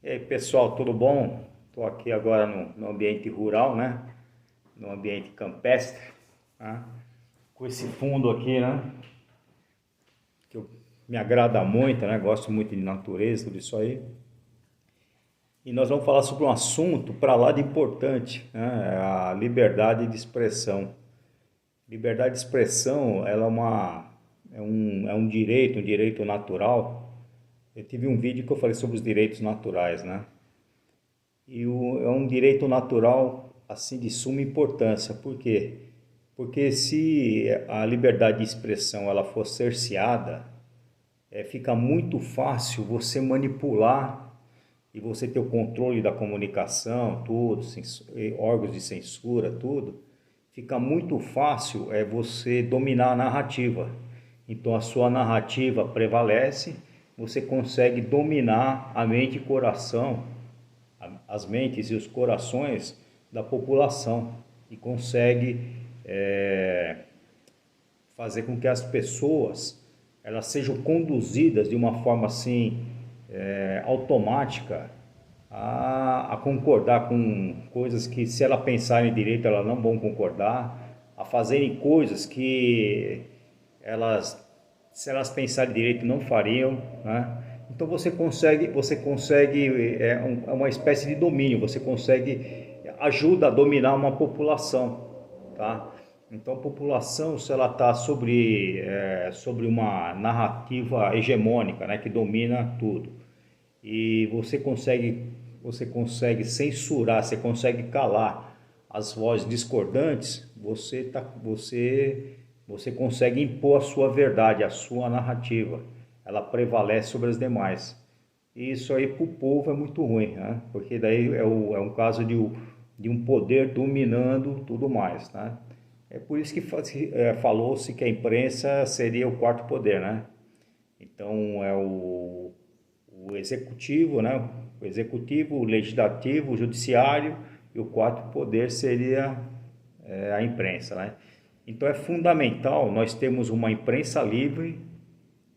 E aí, pessoal, tudo bom? Estou aqui agora no ambiente rural, né? No ambiente campestre, né? Com esse fundo aqui, né? Me agrada muito, né? Gosto muito de natureza, tudo isso aí. E nós vamos falar sobre um assunto para lá de importante, né? A liberdade de expressão. Liberdade de expressão, ela é um direito, um direito natural. Eu tive um vídeo que eu falei sobre os direitos naturais, né? É um direito natural assim de suma importância. Por quê? Porque se a liberdade de expressão ela for cerceada, fica muito fácil você manipular e você ter o controle da comunicação, tudo, órgãos de censura, tudo. Fica muito fácil você dominar a narrativa. Então a sua narrativa prevalece, você consegue dominar a mente e coração, as mentes e os corações da população e consegue fazer com que as pessoas elas sejam conduzidas de uma forma assim automática a concordar com coisas que, se elas pensarem direito, elas não vão concordar, a fazerem coisas que elas, se elas pensarem direito, não fariam, né? Então você consegue é uma espécie de domínio, você consegue ajuda a dominar uma população, tá? Então a população, se ela está sobre uma narrativa hegemônica, né, que domina tudo, e você consegue censurar, você consegue calar as vozes discordantes, você consegue impor a sua verdade, a sua narrativa. Ela prevalece sobre as demais. E isso aí para o povo é muito ruim, né? Porque daí é um caso de um poder dominando tudo mais, né? É por isso que falou-se que a imprensa seria o quarto poder, né? Então o executivo, né? O executivo, o legislativo, o judiciário, e o quarto poder seria a imprensa, né? Então é fundamental nós termos uma imprensa livre,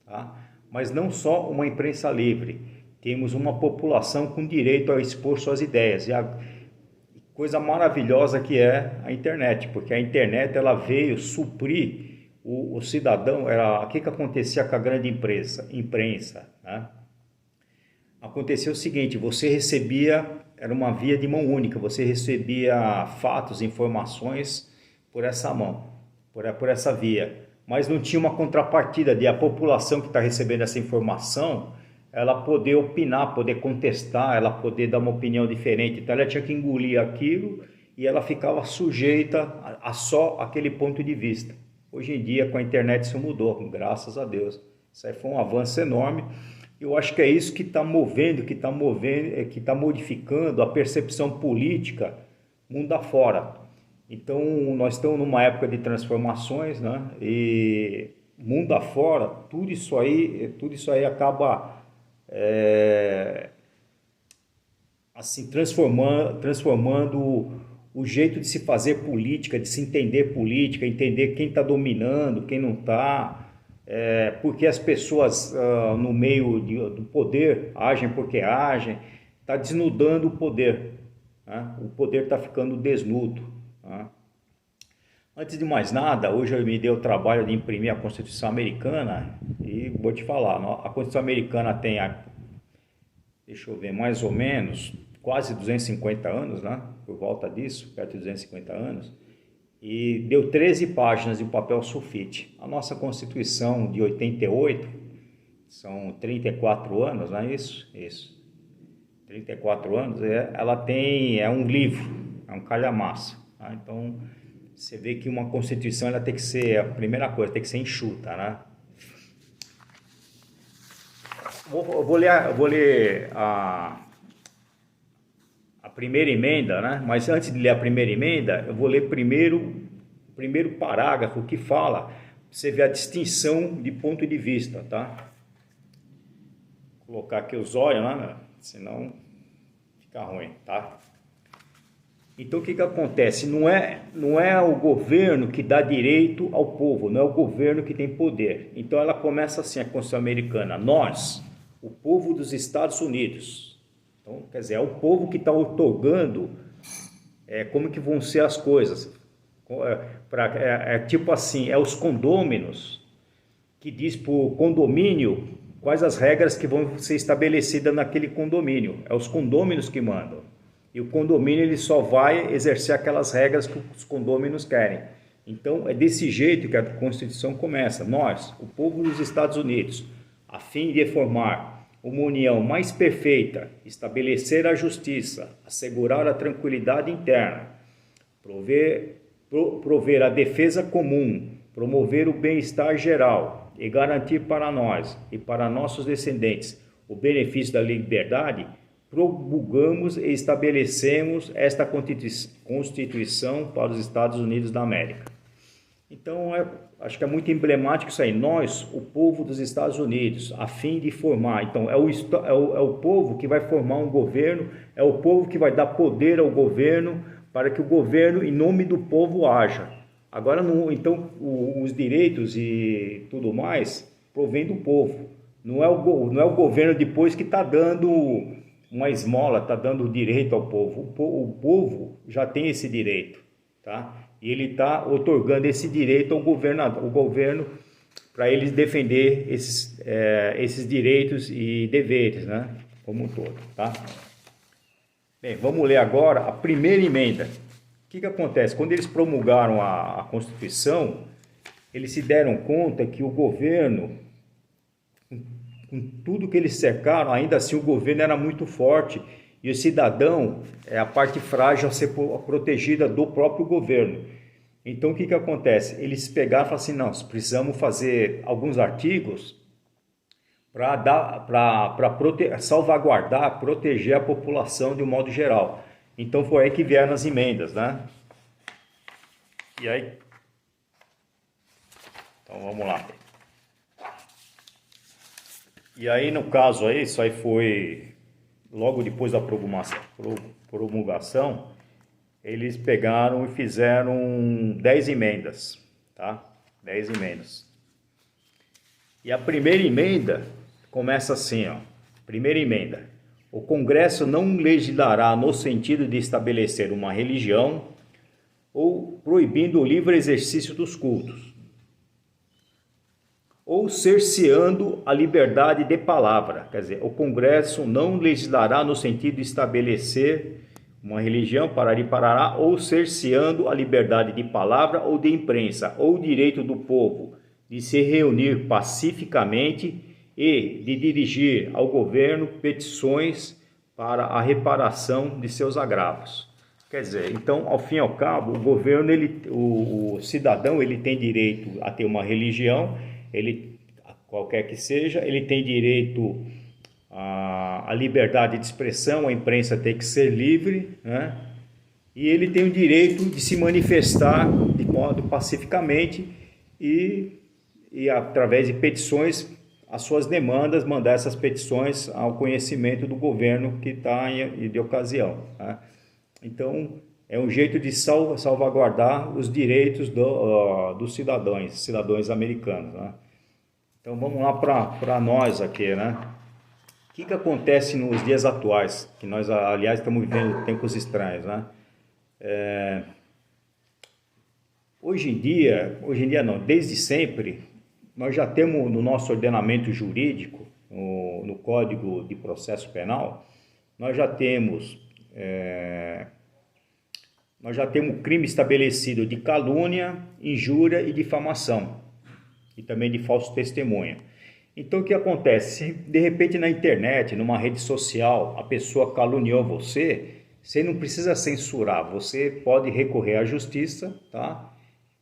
tá? Mas não só uma imprensa livre, temos uma população com direito a expor suas ideias. E a coisa maravilhosa que é a internet, porque a internet ela veio suprir o cidadão. O que acontecia com a grande imprensa, né? Acontecia o seguinte: você recebia, era uma via de mão única, você recebia fatos, informações por essa mão, por essa via, mas não tinha uma contrapartida de a população que está recebendo essa informação, ela poder opinar, poder contestar, ela poder dar uma opinião diferente. Então ela tinha que engolir aquilo e ela ficava sujeita a só aquele ponto de vista. Hoje em dia, com a internet, isso mudou, graças a Deus. Isso aí foi um avanço enorme. Eu acho que é isso que está movendo, que está modificando a percepção política mundo afora. Então, nós estamos numa época de transformações, né? E mundo afora, tudo isso aí acaba assim transformando o jeito de se fazer política, de se entender política, entender quem está dominando, quem não está. Porque as pessoas no meio do poder agem porque agem, está desnudando o poder, né? O poder está ficando desnudo, né? Antes de mais nada, hoje eu me dei o trabalho de imprimir a Constituição Americana e vou te falar, a Constituição Americana tem, deixa eu ver, mais ou menos quase 250 anos, né? Por volta disso, perto de 250 anos. E deu 13 páginas de papel sulfite. A nossa Constituição de 88, são 34 anos, não é isso? Isso. 34 anos, ela é um livro, é um calhamaço, tá? Então, você vê que uma Constituição ela tem que ser, a primeira coisa, tem que ser enxuta, né? Eu vou ler a primeira emenda, né? Mas antes de ler a primeira emenda, eu vou ler primeiro o primeiro parágrafo que fala, você vê a distinção de ponto de vista, tá? Vou colocar aqui os olhos, né? Senão fica ruim, tá? Então o que acontece? Não é o governo que dá direito ao povo, não é o governo que tem poder. Então ela começa assim, a Constituição Americana: nós, o povo dos Estados Unidos, Então, quer dizer, é o povo que está otorgando como que vão ser as coisas. Tipo assim, é os condôminos que diz para o condomínio quais as regras que vão ser estabelecidas naquele condomínio. É os condôminos que mandam. E o condomínio ele só vai exercer aquelas regras que os condôminos querem. Então é desse jeito que a Constituição começa. Nós, o povo dos Estados Unidos, a fim de formar uma união mais perfeita, estabelecer a justiça, assegurar a tranquilidade interna, prover a defesa comum, promover o bem-estar geral e garantir para nós e para nossos descendentes o benefício da liberdade, promulgamos e estabelecemos esta Constituição para os Estados Unidos da América. Então, acho que é muito emblemático isso aí. Nós, o povo dos Estados Unidos, a fim de formar. Então, é o povo que vai formar um governo, é o povo que vai dar poder ao governo para que o governo, em nome do povo, haja. Agora, então, os direitos e tudo mais provém do povo. Não é o governo depois que está dando uma esmola, está dando direito ao povo. O povo já tem esse direito, tá? E ele está otorgando esse direito ao governo para eles defender esses direitos e deveres, né? Como um todo, tá? Bem, vamos ler agora a primeira emenda. O que acontece? Quando eles promulgaram a Constituição, eles se deram conta que o governo, com tudo que eles cercaram, ainda assim o governo era muito forte e o cidadão é a parte frágil a ser protegida do próprio governo. Então o que acontece? Eles pegaram e falaram assim, não, precisamos fazer alguns artigos para salvaguardar, proteger a população de um modo geral. Então foi aí que vieram as emendas, né? E aí, então vamos lá. E aí no caso aí, isso aí foi logo depois da promulgação, eles pegaram e fizeram 10 emendas, tá? 10 emendas. E a primeira emenda começa assim, ó. Primeira emenda. O Congresso não legislará no sentido de estabelecer uma religião ou proibindo o livre exercício dos cultos, ou cerceando a liberdade de palavra. Quer dizer, o Congresso não legislará no sentido de estabelecer uma religião, parará, ou cerceando a liberdade de palavra ou de imprensa, ou o direito do povo de se reunir pacificamente e de dirigir ao governo petições para a reparação de seus agravos. Quer dizer, então, ao fim e ao cabo, o governo, o cidadão, ele tem direito a ter uma religião, qualquer que seja, ele tem direito à liberdade de expressão, a imprensa tem que ser livre, né? E ele tem o direito de se manifestar de modo pacificamente e através de petições, as suas demandas, mandar essas petições ao conhecimento do governo que está de ocasião, né? Então, é um jeito de salvaguardar os direitos dos cidadãos americanos, né? Então, vamos lá para nós aqui, né? O que acontece nos dias atuais, que nós, aliás, estamos vivendo tempos estranhos, né? Hoje em dia não, desde sempre, nós já temos no nosso ordenamento jurídico, no Código de Processo Penal, nós já temos crime estabelecido de calúnia, injúria e difamação, e também de falso testemunho. Então o que acontece? Se de repente na internet, numa rede social, a pessoa caluniou você não precisa censurar, você pode recorrer à justiça, tá?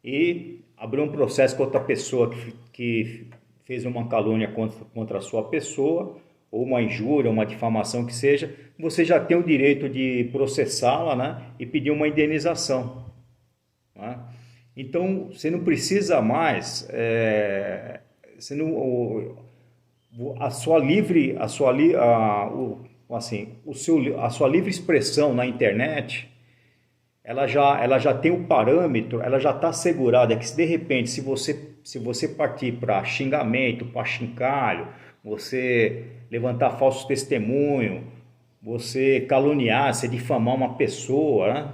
E abrir um processo contra a pessoa que fez uma calúnia contra a sua pessoa, ou uma injúria, uma difamação que seja, você já tem o direito de processá-la, né? E pedir uma indenização, né? Então você não precisa mais... a sua livre expressão na internet, ela já tem um parâmetro, ela já está assegurada que se de repente se você partir para xingamento, para chincalho, você levantar falso testemunho, você caluniar, você difamar uma pessoa, né?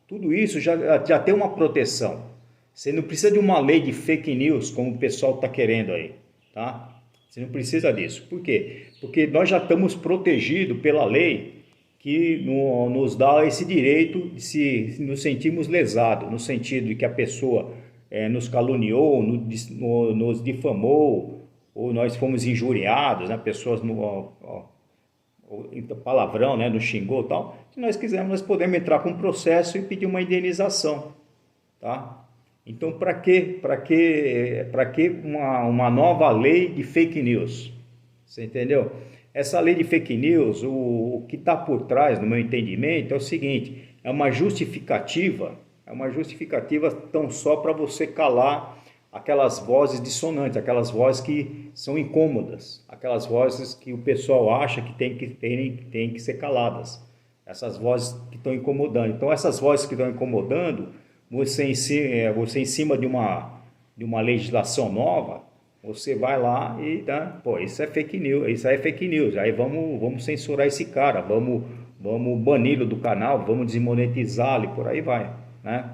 Tudo isso já tem uma proteção. Você não precisa de uma lei de fake news, como o pessoal está querendo aí, tá? Você não precisa disso. Por quê? Porque nós já estamos protegidos pela lei que nos dá esse direito de se nos sentirmos lesados, no sentido de que a pessoa nos caluniou, nos difamou, ou nós fomos injuriados, né? Pessoas palavrão, né? Nos xingou e tal. Se nós quisermos, nós podemos entrar com um processo e pedir uma indenização, tá? Então, para que uma nova lei de fake news? Você entendeu? Essa lei de fake news, o que está por trás, no meu entendimento, é o seguinte: é uma justificativa tão só para você calar aquelas vozes dissonantes, aquelas vozes que são incômodas, aquelas vozes que o pessoal acha que tem que ser caladas, essas vozes que estão incomodando. Então, essas vozes que estão incomodando, você em cima de uma legislação nova, você vai lá e dá, pô, isso é fake news, aí vamos censurar esse cara, vamos bani-lo do canal, vamos desmonetizá-lo e por aí vai, né?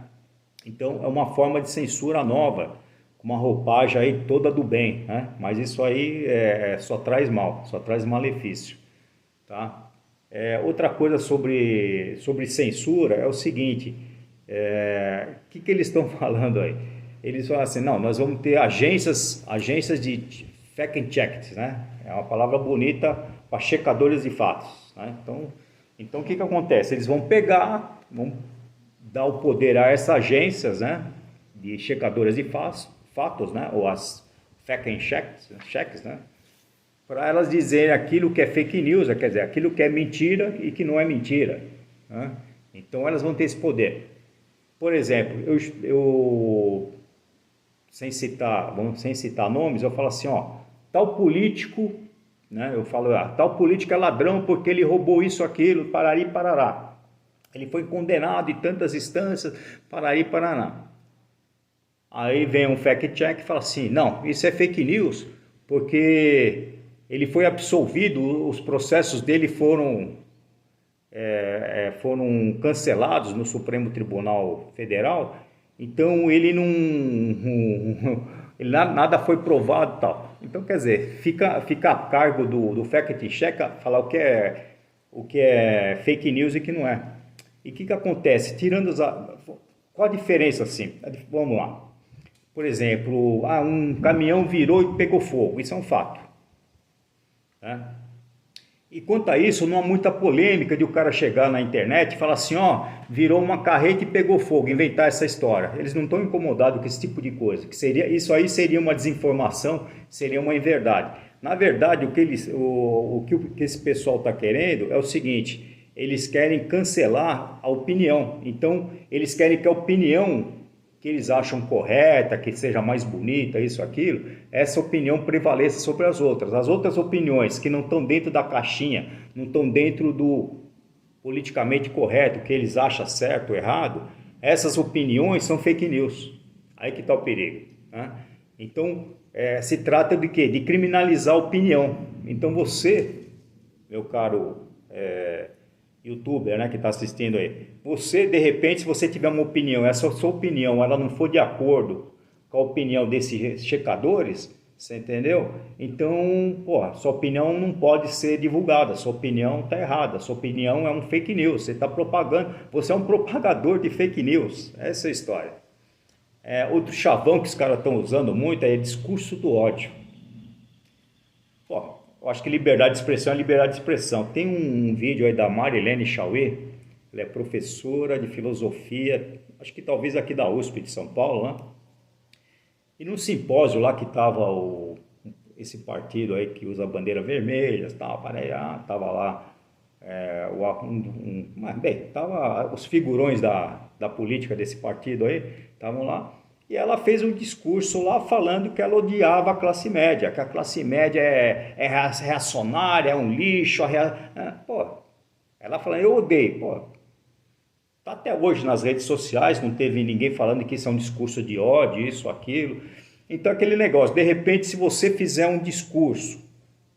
Então é uma forma de censura nova, com uma roupagem aí toda do bem, né? Mas isso aí só traz mal, só traz malefício, tá? Outra coisa sobre censura é o seguinte: que eles estão falando aí? Eles falam assim, não, nós vamos ter agências de fact check, né? É uma palavra bonita para checadores de fatos, né? Então o que acontece? Eles vão dar o poder a essas agências, né? De checadoras de fatos, né? Ou as fact checks, né? Para elas dizerem aquilo que é fake news, quer dizer, aquilo que é mentira e que não é mentira, né? Então elas vão ter esse poder. Por exemplo, eu sem citar nomes, eu falo assim, ó, tal político, né? Eu falo, tal político é ladrão porque ele roubou isso, aquilo, parari, parará. Ele foi condenado em tantas instâncias, parari, parará. Aí vem um fact-check e fala assim, não, isso é fake news, porque ele foi absolvido, os processos dele foram cancelados no Supremo Tribunal Federal, então ele nada foi provado e tal. Então, quer dizer, fica a cargo do fact-check falar o que é fake news e o que não é. E o que acontece? Qual a diferença assim? Vamos lá. Por exemplo, um caminhão virou e pegou fogo, isso é um fato, né? E quanto a isso, não há muita polêmica de o cara chegar na internet e falar assim, ó, virou uma carreta e pegou fogo, inventar essa história. Eles não estão incomodados com esse tipo de coisa, isso aí seria uma desinformação, seria uma inverdade. Na verdade, o que esse pessoal está querendo é o seguinte: eles querem cancelar a opinião. Então, eles querem que a opinião que eles acham correta, que seja mais bonita, isso, aquilo, essa opinião prevaleça sobre as outras. As outras opiniões que não estão dentro da caixinha, não estão dentro do politicamente correto, que eles acham certo ou errado, essas opiniões são fake news. Aí que está o perigo, né? Então, se trata de quê? De criminalizar a opinião. Então você, meu caro youtuber, né, que está assistindo aí, você, de repente, se você tiver uma opinião, essa sua opinião, ela não for de acordo com a opinião desses checadores, você entendeu? Então, sua opinião não pode ser divulgada, sua opinião está errada, sua opinião é um fake news, você está propagando, você é um propagador de fake news, essa é a história. Outro chavão que os caras estão usando muito é discurso do ódio. Eu acho que liberdade de expressão é liberdade de expressão. Tem um vídeo aí da Marilene Chauí, ela é professora de filosofia, acho que talvez aqui da USP de São Paulo, né? E num simpósio lá que estava esse partido aí que usa a bandeira vermelha, estava lá, tava os figurões da política desse partido aí, estavam lá. E ela fez um discurso lá falando que ela odiava a classe média, que a classe média é reacionária, é um lixo. Ela falou, eu odeio. Tá até hoje nas redes sociais, não teve ninguém falando que isso é um discurso de ódio, isso, aquilo. Então aquele negócio, de repente, se você fizer um discurso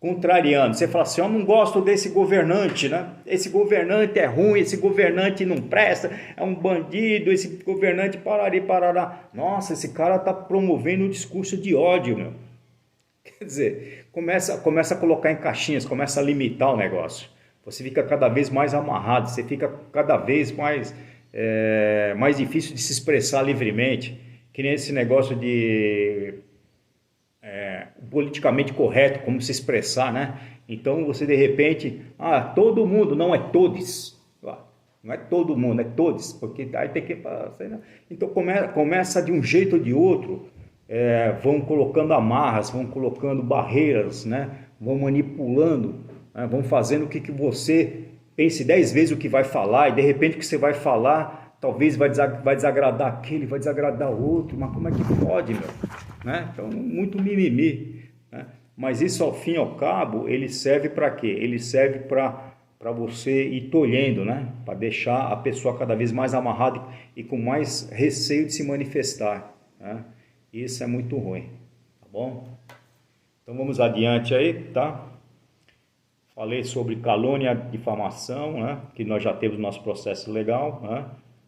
contrariando. Você fala assim, eu não gosto desse governante, né? Esse governante é ruim, esse governante não presta, é um bandido, esse governante parará. Nossa, esse cara está promovendo um discurso de ódio, meu. Quer dizer, começa a colocar em caixinhas, começa a limitar o negócio. Você fica cada vez mais amarrado, você fica cada vez mais difícil de se expressar livremente, que nem esse negócio de politicamente correto, como se expressar, né? Então você de repente, todo mundo, não é todos, não é todo mundo, é todos, porque aí tem que, então começa de um jeito ou de outro, vão colocando amarras, vão colocando barreiras, né? Vão manipulando, né? Vão fazendo que você pense 10 vezes o que vai falar e de repente o que você vai falar talvez vai desagradar aquele, vai desagradar outro, mas como é que pode, meu? Né? Então, muito mimimi, né? Mas isso, ao fim e ao cabo, ele serve para quê? Ele serve para você ir tolhendo, né? Para deixar a pessoa cada vez mais amarrada e com mais receio de se manifestar, né? Isso é muito ruim, tá bom? Então, vamos adiante aí, tá? Falei sobre calúnia, difamação, né? Que nós já temos nosso processo legal, né?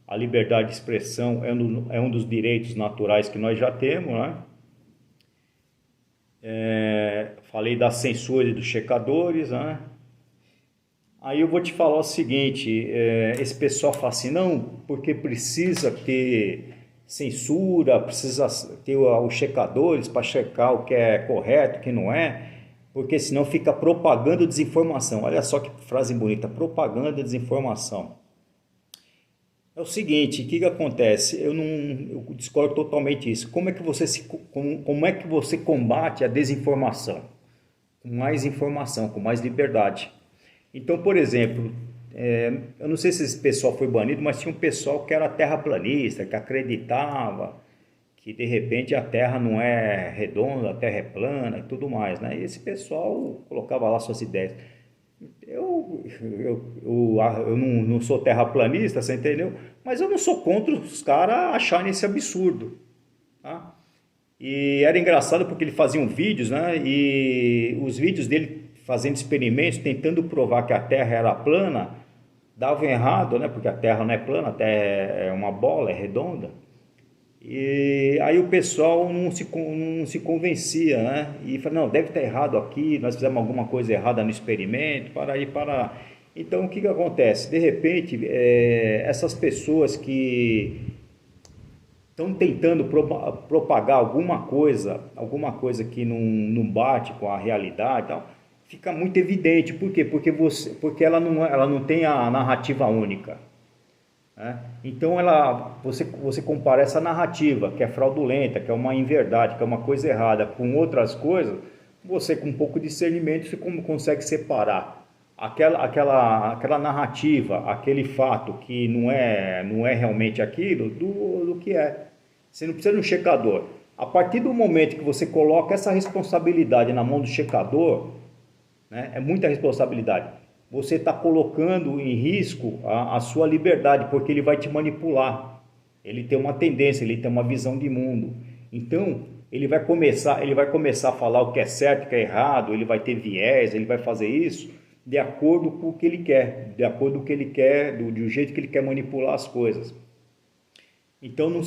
A liberdade de expressão é um dos direitos naturais que nós já temos, né? Falei da censura e dos checadores, né? Aí eu vou te falar o seguinte, esse pessoal fala assim, não, porque precisa ter censura, precisa ter os checadores para checar o que é correto, o que não é, porque senão fica propaganda desinformação. Olha só que frase bonita, propaganda desinformação. É o seguinte, o que acontece? Eu discordo totalmente disso. Como é que você combate a desinformação? Com mais informação, com mais liberdade. Então, por exemplo, eu não sei se esse pessoal foi banido, mas tinha um pessoal que era terraplanista, que acreditava que de repente a Terra não é redonda, a Terra é plana e tudo mais, né? E esse pessoal colocava lá suas ideias. Eu não sou terraplanista, você entendeu? Mas eu não sou contra os caras acharem esse absurdo, tá? E era engraçado porque ele fazia vídeos, né? E os vídeos dele fazendo experimentos, tentando provar que a Terra era plana, davam errado, né? Porque a Terra não é plana, a Terra é uma bola, é redonda. E aí o pessoal não se convencia, né? E fala, não, deve estar errado aqui, nós fizemos alguma coisa errada no experimento, para aí, para... Então, o que acontece? De repente, essas pessoas que estão tentando propagar alguma coisa que não bate com a realidade e tal, fica muito evidente. Por quê? Porque ela não tem a narrativa única. Então você compara essa narrativa que é fraudulenta, que é uma inverdade, que é uma coisa errada, com outras coisas, você com um pouco de discernimento você consegue separar aquela narrativa, aquele fato que não é realmente aquilo do que é. Você não precisa de um checador. A partir do momento que você coloca essa responsabilidade na mão do checador, né, é muita responsabilidade. Você está colocando em risco a sua liberdade, porque ele vai te manipular. Ele tem uma tendência, ele tem uma visão de mundo. Então, ele vai começar a falar o que é certo, o que é errado, ele vai ter viés, ele vai fazer isso de acordo com o que ele quer, de acordo com o que ele quer, do jeito que ele quer manipular as coisas. Então não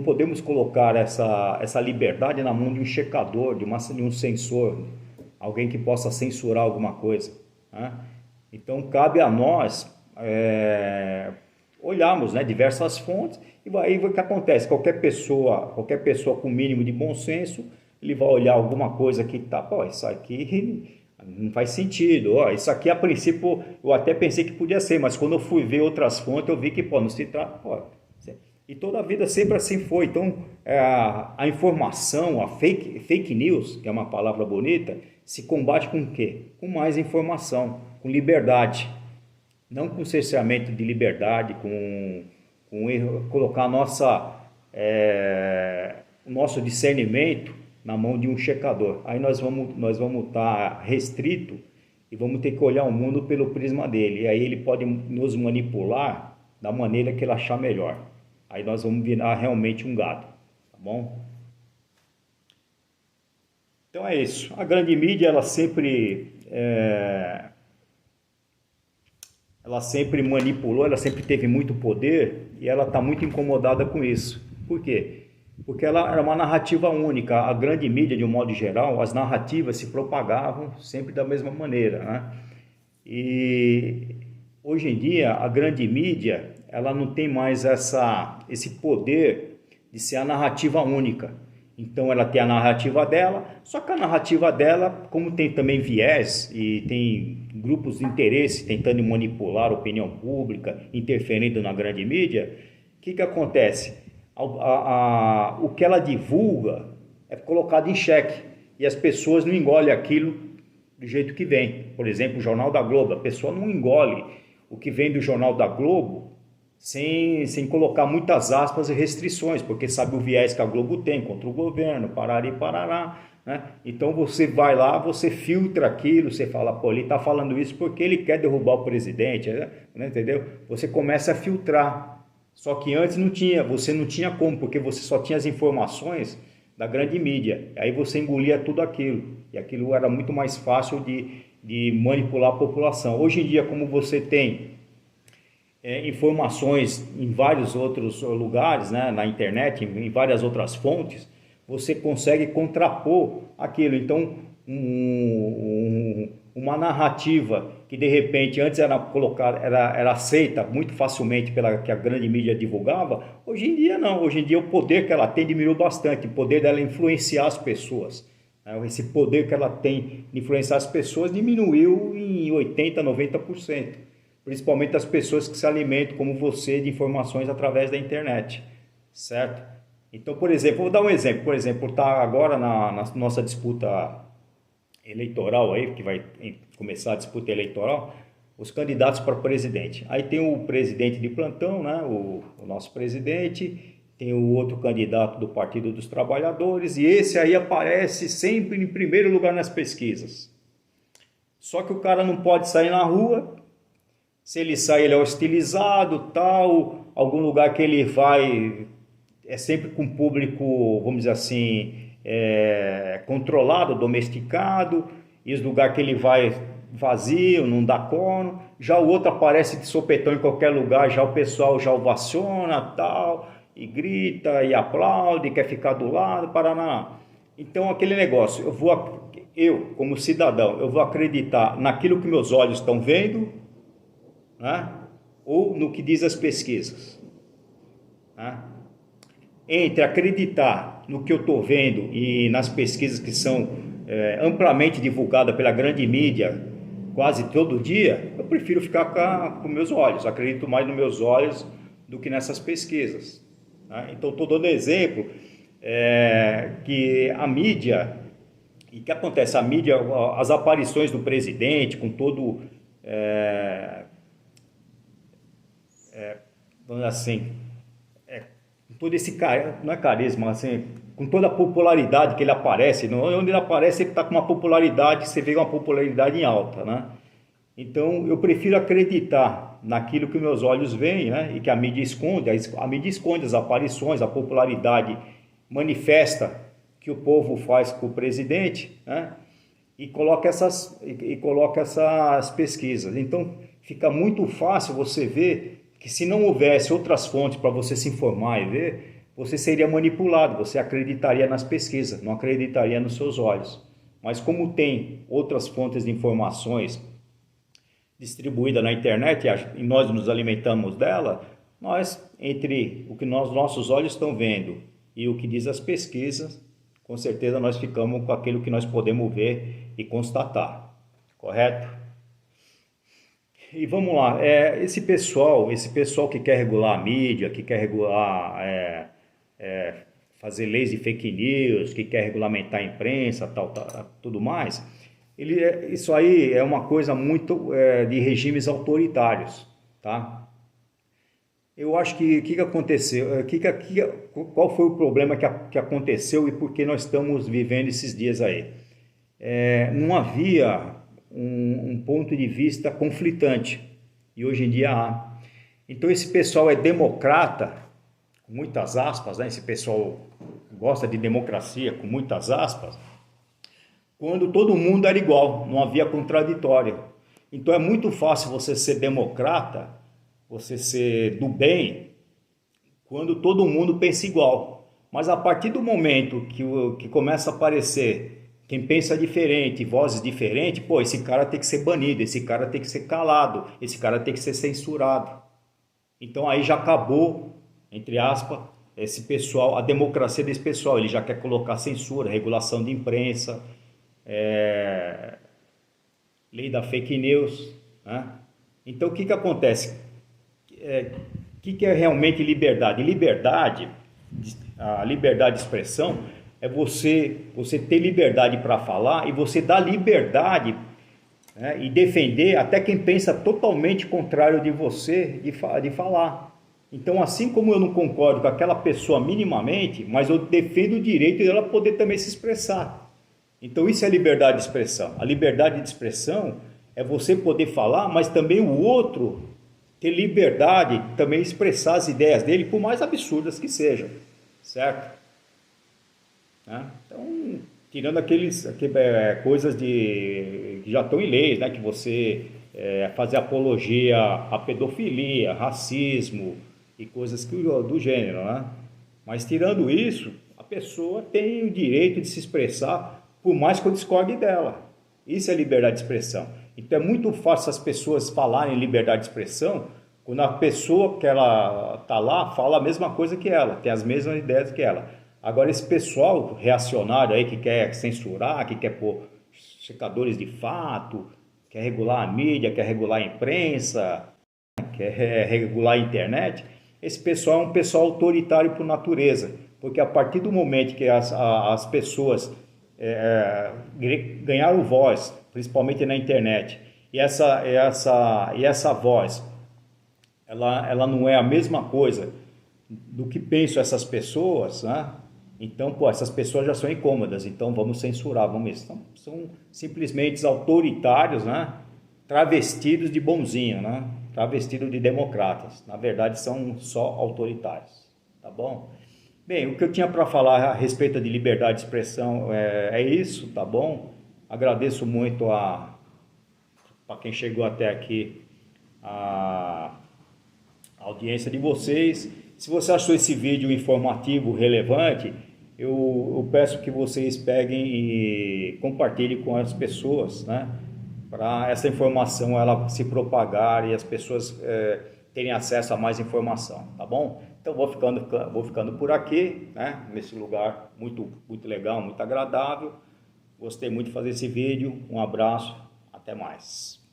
podemos colocar essa liberdade na mão de um checador, de um censor, alguém que possa censurar alguma coisa. Então cabe a nós olharmos, né, diversas fontes e aí o que acontece? Qualquer pessoa com mínimo de bom senso, ele vai olhar alguma coisa que isso aqui não faz sentido, isso aqui a princípio eu até pensei que podia ser, mas quando eu fui ver outras fontes eu vi que não se trata, e toda a vida sempre assim foi. Então a informação, a fake news, que é uma palavra bonita, se combate com o quê? Com mais informação, com liberdade, não com cerceamento de liberdade, colocar o nosso discernimento na mão de um checador. Aí nós vamos estar restrito e vamos ter que olhar o mundo pelo prisma dele. E aí ele pode nos manipular da maneira que ele achar melhor. Aí nós vamos virar realmente um gado, tá bom? Então é isso. A grande mídia, ela sempre manipulou, ela sempre teve muito poder e ela está muito incomodada com isso. Por quê? Porque ela era uma narrativa única. A grande mídia, de um modo geral, as narrativas se propagavam sempre da mesma maneira, né? E hoje em dia, a grande mídia, ela não tem mais esse poder de ser a narrativa única. Então ela tem a narrativa dela, só que a narrativa dela, como tem também viés e tem grupos de interesse tentando manipular a opinião pública, interferindo na grande mídia, o que acontece? O que ela divulga é colocado em xeque e as pessoas não engolem aquilo do jeito que vem. Por exemplo, o Jornal da Globo, a pessoa não engole o que vem do Jornal da Globo sem colocar muitas aspas e restrições, porque sabe o viés que a Globo tem contra o governo, parari, parará, né? Então você vai lá, você filtra aquilo, você fala, pô, ele está falando isso porque ele quer derrubar o presidente, né? Entendeu? Você começa a filtrar. Só que antes você não tinha como, porque você só tinha as informações da grande mídia. Aí você engolia tudo aquilo, e aquilo era muito mais fácil de manipular a população. Hoje em dia, como você tem informações em vários outros lugares, né, na internet, em várias outras fontes, você consegue contrapor aquilo. Então, uma narrativa que de repente antes era colocada, era aceita muito facilmente pela que a grande mídia divulgava, hoje em dia não. Hoje em dia o poder que ela tem diminuiu bastante, o poder dela influenciar as pessoas. Esse poder que ela tem de influenciar as pessoas diminuiu em 80%, 90%. Principalmente as pessoas que se alimentam, como você, de informações através da internet, certo? Então, por exemplo, vou dar um exemplo. Por exemplo, está agora na nossa disputa eleitoral aí, que vai começar a disputa eleitoral, os candidatos para presidente. Aí tem o presidente de plantão, né? O nosso presidente, tem o outro candidato do Partido dos Trabalhadores, e esse aí aparece sempre em primeiro lugar nas pesquisas. Só que o cara não pode sair na rua. Se ele sai, ele é hostilizado, tal. Algum lugar que ele vai é sempre com público, vamos dizer assim, controlado, domesticado. E os lugares que ele vai vazio, não dá cono. Já o outro aparece de sopetão em qualquer lugar, já o pessoal já ovaciona, tal, e grita, e aplaude, quer ficar do lado, paraná. Então aquele negócio, eu como cidadão, eu vou acreditar naquilo que meus olhos estão vendo, né? Ou no que diz as pesquisas, né? Entre acreditar no que eu estou vendo e nas pesquisas que são amplamente divulgadas pela grande mídia quase todo dia, eu prefiro ficar com meus olhos, acredito mais nos meus olhos do que nessas pesquisas, né? Então estou dando exemplo que a mídia, e que acontece, a mídia, as aparições do presidente com todo vamos dizer assim, com todo esse não é carisma, assim, com toda a popularidade que ele aparece, onde ele aparece ele está com uma popularidade, você vê uma popularidade em alta, né? Então eu prefiro acreditar naquilo que meus olhos veem, né? E que a mídia esconde, a mídia esconde as aparições, a popularidade manifesta que o povo faz com o presidente, né? E coloca essas pesquisas. Então fica muito fácil você ver que se não houvesse outras fontes para você se informar e ver, você seria manipulado, você acreditaria nas pesquisas, não acreditaria nos seus olhos. Mas como tem outras fontes de informações distribuídas na internet e nós nos alimentamos dela, nós, entre o que nossos olhos estão vendo e o que diz as pesquisas, com certeza nós ficamos com aquilo que nós podemos ver e constatar, correto? E vamos lá, esse pessoal que quer regular a mídia, que quer regular, fazer leis de fake news, que quer regulamentar a imprensa, tal, tudo mais, isso aí é uma coisa muito de regimes autoritários, tá? Eu acho que o que aconteceu, qual foi o problema que aconteceu e por que nós estamos vivendo esses dias aí? Não havia um ponto de vista conflitante, e hoje em dia há. Então esse pessoal é democrata, com muitas aspas, né? Esse pessoal gosta de democracia, com muitas aspas, quando todo mundo era igual, não havia contraditório. Então é muito fácil você ser democrata, você ser do bem, quando todo mundo pensa igual. Mas a partir do momento que começa a aparecer quem pensa diferente, vozes diferentes, pô, esse cara tem que ser banido, esse cara tem que ser calado, esse cara tem que ser censurado. Então aí já acabou, entre aspas, esse pessoal, a democracia desse pessoal. Ele já quer colocar censura, regulação de imprensa, lei da fake news, né? Então o que acontece? O que é realmente liberdade? Liberdade, a liberdade de expressão é você ter liberdade para falar e você dar liberdade, né, e defender até quem pensa totalmente contrário de você de falar. Então, assim como eu não concordo com aquela pessoa minimamente, mas eu defendo o direito dela poder também se expressar. Então, isso é liberdade de expressão. A liberdade de expressão é você poder falar, mas também o outro ter liberdade de também expressar as ideias dele, por mais absurdas que sejam, certo? Né? Então, tirando coisas que já estão em leis, né? Que você fazer apologia à pedofilia, racismo e coisas do gênero, né? Mas tirando isso, a pessoa tem o direito de se expressar, por mais que eu discorde dela. Isso é liberdade de expressão. Então é muito fácil as pessoas falarem liberdade de expressão quando a pessoa que ela está lá fala a mesma coisa que ela, tem as mesmas ideias que ela. Agora esse pessoal reacionário aí que quer censurar, que quer pôr checadores de fato, quer regular a mídia, quer regular a imprensa, quer regular a internet, esse pessoal é um pessoal autoritário por natureza, porque a partir do momento que as pessoas ganharam voz, principalmente na internet, e essa voz, ela não é a mesma coisa do que pensam essas pessoas, né? Então, pô, essas pessoas já são incômodas, então vamos censurar, vamos. Então, são simplesmente autoritários, né? Travestidos de bonzinho, né? Travestidos de democratas. Na verdade, são só autoritários, tá bom? Bem, o que eu tinha para falar a respeito de liberdade de expressão é isso, tá bom? Agradeço muito para quem chegou até aqui a audiência de vocês. Se você achou esse vídeo informativo, relevante, eu peço que vocês peguem e compartilhem com as pessoas, né? Para essa informação ela se propagar e as pessoas terem acesso a mais informação, tá bom? Então vou ficando por aqui, né? Nesse lugar muito, muito legal, muito agradável. Gostei muito de fazer esse vídeo. Um abraço, até mais.